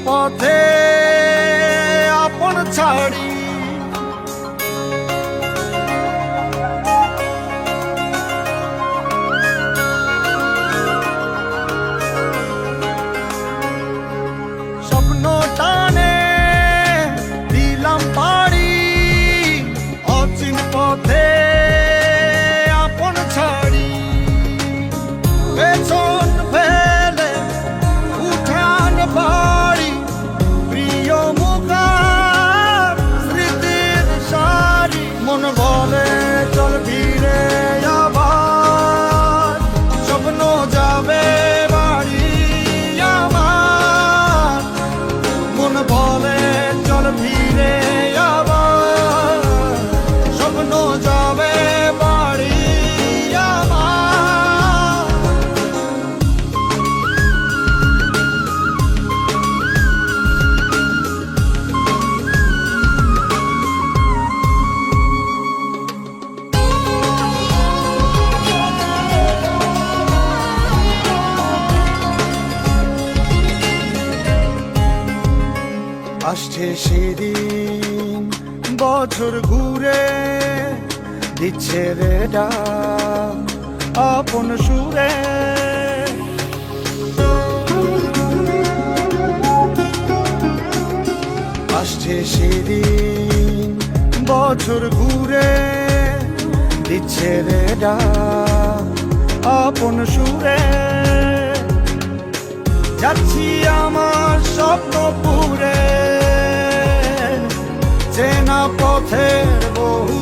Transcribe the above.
পথে আপন ছাড়ি স্বপ্ন টানে দিলাম পাড়ি অচিন পথে আপন ছাড়ি পেছন ফেলে উঠান বাড়ি প্রিয় মুখার স্মৃতির সারি মন বলে চল ফিরে আবার স্বপ্ন যাবে বাড়ি আমার মন বলে চল ফিরে আবার স্বপ্ন যাবে বাড়ি আমার আসছে সেদিন বছর ঘুরে দিচ্ছে রে ডাক আপন সুরে আসছে সেদিন বছর ঘুরে দিচ্ছে রে ডাক আপন সুরে যাচ্ছি আমার স্বপ্ন পুরে চেনা পথের বহু